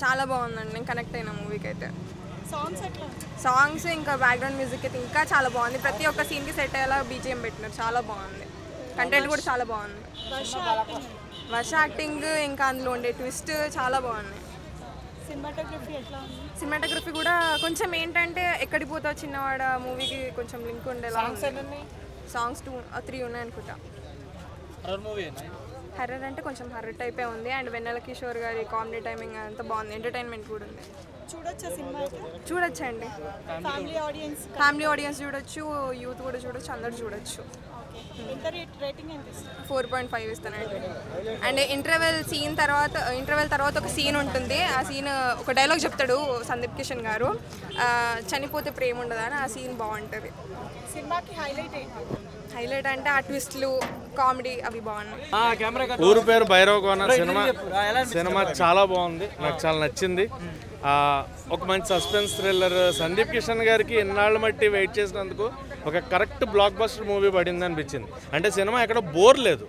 చాలా బాగుందండి. నేను కనెక్ట్ అయిన మూవీకి అయితే. సాంగ్స్ ఇంకా బ్యాక్గ్రౌండ్ మ్యూజిక్ అయితే ఇంకా చాలా బాగుంది. ప్రతి ఒక్క సీన్కి సెట్ అయ్యేలా బీజిఎం పెట్టినారు. చాలా బాగుంది. కంటెంట్ కూడా చాలా బాగుంది. వర్ష యాక్టింగ్ ఇంకా అందులో ఉండే ట్విస్ట్ చాలా బాగుంది. సినిమాటోగ్రఫీ కూడా కొంచెం ఏంటంటే ఎక్కడికి పోతా చిన్నవాడ మూవీకి కొంచెం లింక్ ఉండేలా. సాంగ్స్ 2-3 ఉన్నాయి అనుకుంటా. హర్రర్ అంటే కొంచెం హర్రర్ టైపే ఉంది. అండ్ వెన్నెల కిషోర్ గారి కామెడీ టైమింగ్ అంతా బాగుంది. ఎంటర్టైన్మెంట్ కూడా ఉంది. చూడొచ్చండి. ఫ్యామిలీ ఆడియన్స్ చూడొచ్చు, యూత్ కూడా చూడొచ్చు, అందరు చూడొచ్చు. 4.5 ఇస్తానండి. అండ్ ఇంటర్వెల్ తర్వాత ఒక సీన్ ఉంటుంది. ఆ సీన్ ఒక డైలాగ్ చెప్తాడు సందీప్ కిషన్ గారు, చనిపోతే ప్రేమ ఉండదా అని. ఆ సీన్ బాగుంటుంది. హైలైట్ అంటే ఆ ట్విస్ట్లు, కామెడీ అవి బాగున్నాయి. ఊరు పేరు భైరవ కోన సినిమా చాలా బాగుంది. నాకు చాలా నచ్చింది. ఒక మంచి సస్పెన్స్ థ్రిల్లర్. సందీప్ కిషన్ గారికి ఎన్నాళ్ళ మట్టి వెయిట్ చేసినందుకు ఒక కరెక్ట్ బ్లాక్ బస్టర్ మూవీ పడింది అనిపించింది. అంటే సినిమా ఎక్కడ బోర్ లేదు.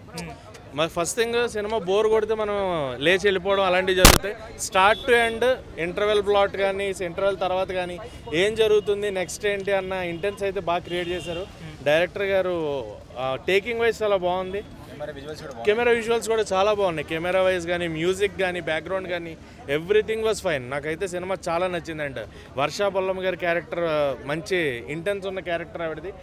మరి ఫస్ట్ థింగ్ సినిమా బోర్ కొడితే మనం లేచి వెళ్ళిపోవడం అలాంటివి జరుగుతాయి. Start to end interval plot కానీ ఇంటర్వెల్ తర్వాత కానీ ఏం జరుగుతుంది నెక్స్ట్ ఏంటి అన్న ఇంటెన్స్ అయితే బాగా క్రియేట్ చేశారు. డైరెక్టర్ గారు టేకింగ్ వైజ్ చాలా బాగుంది. కెమెరా విజువల్స్ కూడా చాలా బాగున్నాయి. కెమెరా వైజ్ కానీ మ్యూజిక్ కానీ బ్యాక్గ్రౌండ్ కానీ ఎవ్రీథింగ్ వాజ్ ఫైన్. నాకైతే సినిమా చాలా నచ్చింది. అండ్ వర్షా బొల్లమ్మ గారి క్యారెక్టర్ మంచి ఇంటెన్స్ ఉన్న క్యారెక్టర్ ఆవిడది.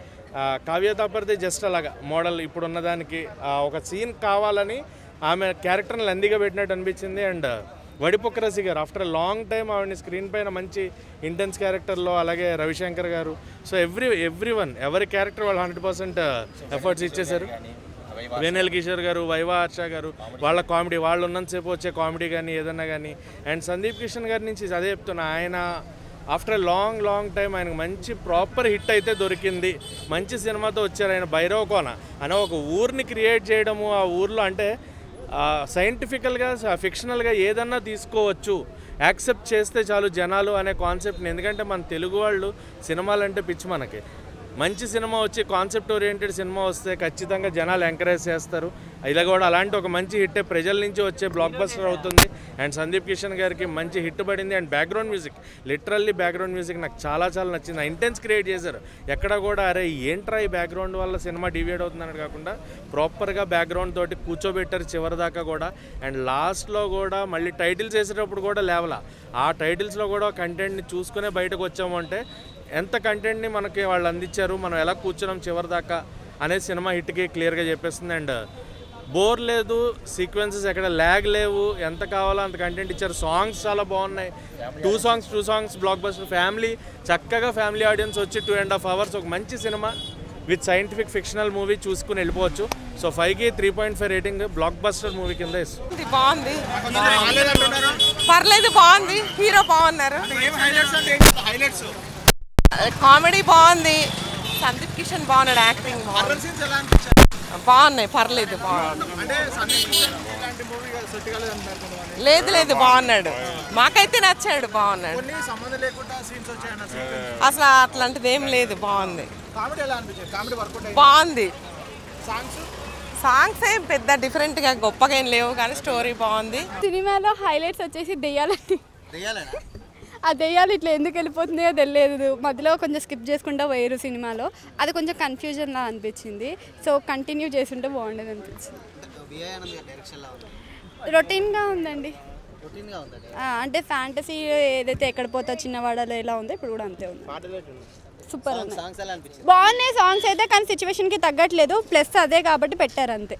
కావ్య తాపర్ది జస్ట్ అలాగా మోడల్ ఇప్పుడు ఉన్నదానికి ఒక సీన్ కావాలని ఆమె క్యారెక్టర్ని లెందీగా పెట్టినట్టు అనిపించింది. అండ్ వడిపుక్కరసి గారు ఆఫ్టర్ లాంగ్ టైం ఆవిడని స్క్రీన్ పైన మంచి ఇంటెన్స్ క్యారెక్టర్లో, అలాగే రవిశంకర్ గారు. సో ఎవ్రీవన్ ఎవరి క్యారెక్టర్ వాళ్ళు 100% ఎఫర్ట్స్ ఇచ్చేశారు. వెన్నెల కిషోర్ గారు, వైవా హర్ష గారు, వాళ్ళ కామెడీ, వాళ్ళు ఉన్నంతసేపు వచ్చే కామెడీ కానీ ఏదన్నా కానీ. అండ్ సందీప్ కిషన్ గారి నుంచి అదే చెప్తున్నా, ఆయన ఆఫ్టర్ లాంగ్ టైం ఆయనకు మంచి ప్రాపర్ హిట్ అయితే దొరికింది. మంచి సినిమాతో వచ్చారు ఆయన. భైరవ కోన అనే ఒక ఊరిని క్రియేట్ చేయడము, ఆ ఊర్లో అంటే సైంటిఫికల్గా ఫిక్షనల్గా ఏదన్నా తీసుకోవచ్చు, యాక్సెప్ట్ చేస్తే చాలు జనాలు అనే కాన్సెప్ట్ని. ఎందుకంటే మన తెలుగు వాళ్ళు సినిమాలంటే పిచ్చి. మనకి మంచి సినిమా వచ్చి కాన్సెప్ట్ ఓరియంటెడ్ సినిమా వస్తే ఖచ్చితంగా జనాలు ఎంకరేజ్ చేస్తారు. ఇలా కూడా అలాంటి ఒక మంచి హిట్ ప్రజల నుంచి వచ్చే బ్లాక్ బస్టర్ అవుతుంది. అండ్ సందీప్ కిషన్ గారికి మంచి హిట్ పడింది. And background music, literally background music నాకు చాలా నచ్చింది. ఇంటెన్స్ క్రియేట్ చేశారు. ఎక్కడ కూడా అరే ఏంట్రా ఈ బ్యాక్గ్రౌండ్ వల్ల సినిమా డివియేట్ అవుతుందని కాకుండా ప్రాపర్గా బ్యాక్గ్రౌండ్ తోటి కూర్చోబెట్టారు చివరిదాకా కూడా. అండ్ లాస్ట్లో కూడా మళ్ళీ టైటిల్స్ వేసేటప్పుడు కూడా లేవలా. ఆ టైటిల్స్లో కూడా కంటెంట్ని చూసుకునే బయటకు వచ్చాము అంటే ఎంత కంటెంట్ని మనకి వాళ్ళు అందించారు, మనం ఎలా కూర్చున్నాం చివరిదాకా అనేది సినిమా హిట్కి క్లియర్గా చెప్పేస్తుంది. అండ్ బోర్ లేదు, సీక్వెన్సెస్ ఎక్కడ ల్యాగ్ లేవు, ఎంత కావాలో అంత కంటెంట్ ఇచ్చారు. సాంగ్స్ చాలా బాగున్నాయి. 2 సాంగ్స్ బ్లాక్ బస్టర్. చక్కగా ఫ్యామిలీ ఆడియన్స్ వచ్చి 2.5 hours ఒక మంచి cinema with scientific fictional movie చూసుకుని వెళ్ళిపోవచ్చు. సో 5కి 3.5 రేటింగ్ బ్లాక్ బస్టర్ మూవీ కింద ఇస్తుంది. బాగుంది, పర్లేదు, బాగుంది. హీరో బాగున్నారు, కామెడీ బాగుంది, సందీప్ కిషన్ బాగున్నాడు, యాక్టింగ్ బాగున్నాయి, పర్లేదు, లేదు బాగున్నాడు, మాకైతే నచ్చాడు, బాగున్నాడు. అసలు అట్లాంటిది ఏం లేదు, బాగుంది. సాంగ్స్ ఏం పెద్ద డిఫరెంట్గా గొప్పగా ఏం లేవు కానీ స్టోరీ బాగుంది. సినిమాలో హైలైట్స్ వచ్చేసి దెయ్యాలండి. ఆ దెయ్యాలు ఇట్లా ఎందుకు వెళ్ళిపోతున్నాయో తెలియదు. మధ్యలో కొంచెం స్కిప్ చేసుకుంటూ పోయారు సినిమాలో. అది కొంచెం కన్ఫ్యూజన్లా అనిపించింది. సో కంటిన్యూ చేస్తుంటే బాగుండేది అనిపించింది. రొటీన్గా ఉందండి. అంటే ఫ్యాంటసీ ఏదైతే ఎక్కడ పోతా చిన్నవాడలో ఎలా ఉందో ఇప్పుడు కూడా అంతే ఉంది. సూపర్ ఉంది, బాగున్నాయి సాంగ్స్ అయితే. కానీ సిచ్యువేషన్కి తగ్గట్లేదు, ప్లస్ అదే కాబట్టి పెట్టారు అంతే.